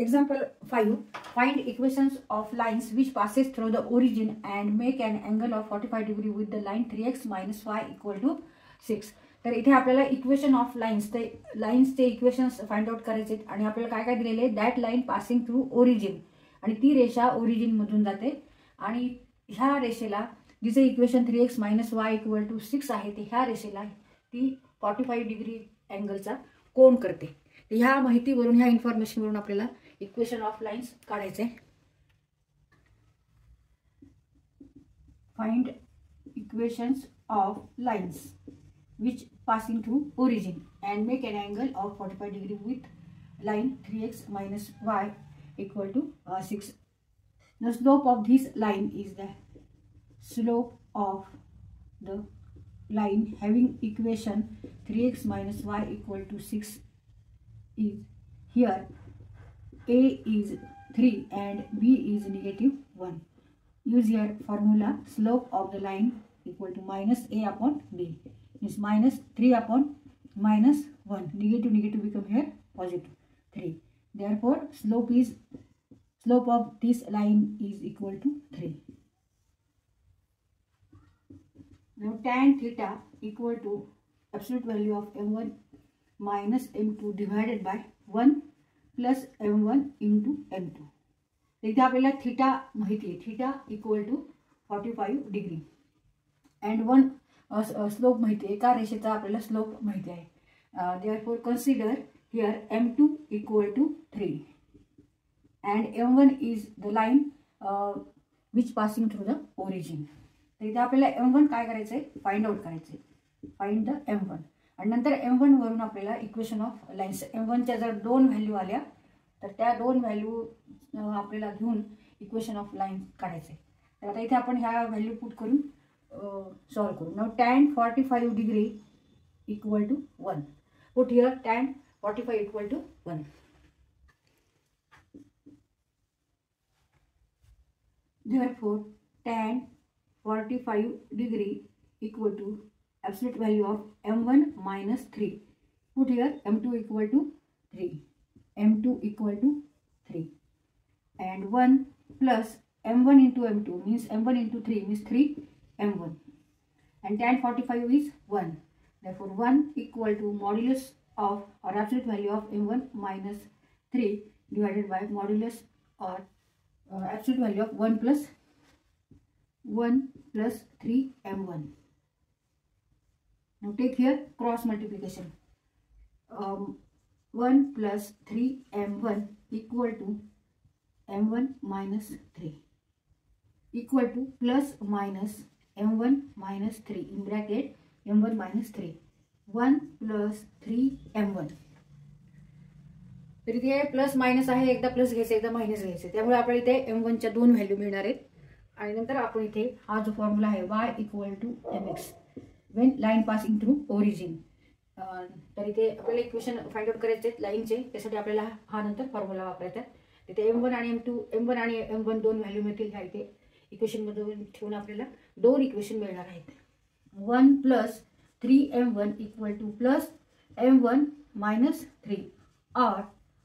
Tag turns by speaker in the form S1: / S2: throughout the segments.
S1: Example 5. Find equations of lines which passes through the origin and make an angle of 45 degree with the line 3x minus y equal to 6. तर इथे आपल्याला equation of लाईन्सचे equations find out करायचे आणि आपल्याला काय काय दिलेले that line passing through origin आणि ती रेषा ओरिजिन मधून जाते आणि ह्या रेषेला जिचे equation 3x minus y equal to 6 आहे ते ह्या रेषेला ती 45 डिग्री अँगलचा कोन करते. ह्या माहितीवरून ह्या इन्फॉर्मेशनवरून आपल्याला इक्वेशन ऑफ लाइन्स काढायचे. Find equations of lines which passing through origin and make an angle of 45 degree with line 3x minus y equal to 6. The slope of this line is the slope of the line having equation 3x minus y equal to 6 is here a is 3 and b is -1. Use your formula slope of the line equal to minus a upon b. Is minus 3 upon minus 1. Negative become here positive 3. Therefore, slope of this line is equal to 3. Now tan theta equal to absolute value of m1 minus m2 divided by 1 plus m1 into m2. इथे आपल्याला theta माहिती आहे. Theta equal to 45 degree and 1 slope माहिती आहे. एका रेषेचा आपल्याला slope माहिती आहे. Therefore consider here m2 equal to 3 and m1 is the line which passing through the origin. तर इथे आपल्याला m1 काय करायचं आहे फाइंड आउट करायचं आहे. फाइंड द m1 आणि नंतर m1 वरून आपल्याला इक्वेशन ऑफ लाईन्स m1 च्या जर 2 व्हॅल्यू आल्या तर त्या 2 व्हॅल्यू आपल्याला घेऊन इक्वेशन ऑफ लाईन काढायचे. तर आता इथे आपण ह्या व्हॅल्यू पुट करून सॉल्व करू. Now tan 45 degree equal to 1. Put here tan 45 equal to 1. Therefore tan 45 degree equal to absolute value of m1 minus 3. Put here m2 equal to 3. m2 equal to 3 and 1 plus m1 into m2 means m1 into 3 means 3 m1 and tan 45 is 1. Therefore 1 equal to modulus of or absolute value of m1 minus 3 divided by modulus or absolute value of 1 plus 3 m1. Now take here cross multiplication. 1 plus 3 m1 equal to m1 minus 3 equal to plus minus m1 minus 3 in bracket m1 minus 3 1 plus 3 m1. तर इथे plus minus आहे. एकदा plus घ्यायचं एकदा minus घ्यायचं. त्यामुळे आपल्याला इथे m1 च्या 2 व्हॅल्यू मिळणार आहेत आणि नंतर आपण इथे हा जो फॉर्म्युला आहे y equal to mx when line passing through origin. तर इथे आपल्याला इक्वेशन फाइंड आउट करायचे लाईनचे. त्यासाठी आपल्याला हा नंतर फॉर्म्युला वापरायचा. तिथे m1 आणि m1 दोन व्हॅल्यू मिळतील. ह्या इथे इक्वेशन मधून ठेवून आपल्याला 2 इक्वेशन मिळणार आहेत. 1 plus 3m1 equal to plus m1 minus 3 और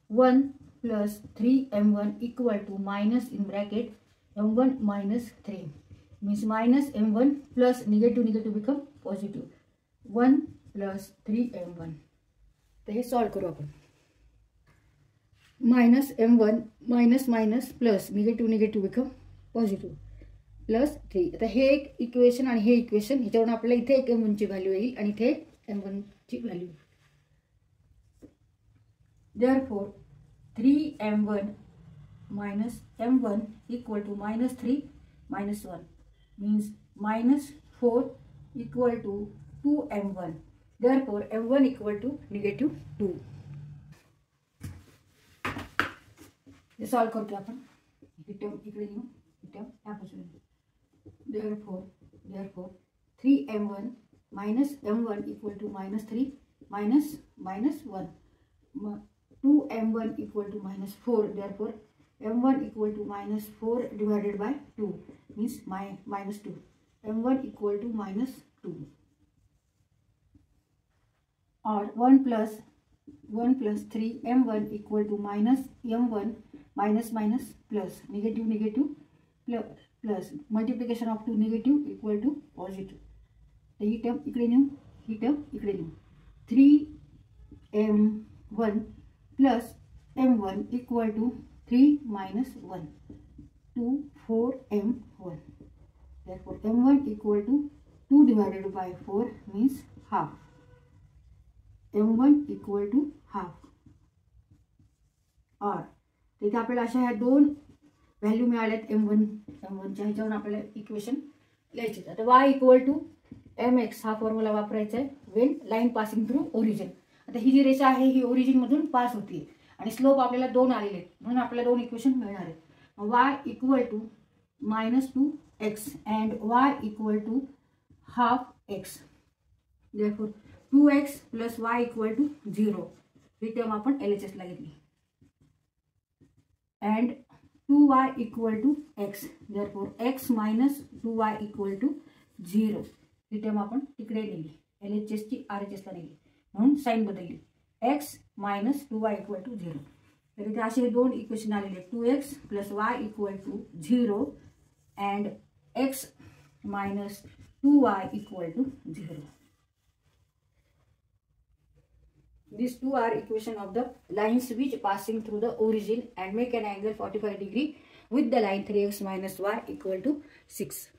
S1: 1 plus 3m1 equal to minus in bracket m1 minus 3 means minus m1 plus negative become positive 1 plus 3m1. तर हे सॉल्व करू आपण. Minus m1 minus minus plus negative become positive plus 3. आता हे एक equation आणि हे equation ह्याच्यावरून आपल्याला इथे एक m1 ची व्हॅल्यू येईल आणि इथे m1 ची value. Therefore 3m1 minus m1 equal to minus 3 minus 1 means minus 4 equal to 2m1. Therefore m1 equal to -2. हे सॉल्व करतो आपण. इकडे घेऊ यापासून. Therefore 3m1 minus m1 equal to minus 3 minus 1. 2m1 equal to minus 4. Therefore m1 equal to minus 4 divided by 2 means minus 2. m1 equal to minus 2 or 1 plus 1 plus 3m1 equal to minus m1 minus minus plus negative negative plus multiplication of 2 negative equal to positive. तर ही term इकडे नेऊ, ही term इकडे नेऊ. 3m1 plus m1 equal to 3 minus 1 2 4m1. Therefore m1 equal to 2 divided by 4 means half. m1 equal to half. और इथे आपल्याला अशा ह्या दोन व्हॅल्यू मिळाल्यात m1च्या ह्याच्यावरून आपल्याला इक्वेशन लिहायचे. आता y इक्वल टू mx हा फॉर्म्युला वापरायचा आहे when line passing through origin. आता ही जी रेषा आहे ही ओरिजिन मधून पास होतीये आणि स्लोप आपल्याला 2 आलेले आहेत म्हणून आपल्याला 2 इक्वेशन मिळणार आहेत. y equal to -2x and y equal to half x. Therefore 2x plus y equal to 0. He term आपण LHS ला घेतली. And 2y equal to x. Therefore x minus 2y equal to 0. He term आपण तिकडे नेली, LHS ची RHS ला नेली म्हणून sign बदलली. x minus 2y equal to 0. तर इथे असे दोन इक्वेशन आलेले आहेत. 2x plus y equal to 0 and x minus 2y equal to 0. These two are equation of the lines which passing through the origin and make an angle 45 degree with the line 3x minus y equal to 6.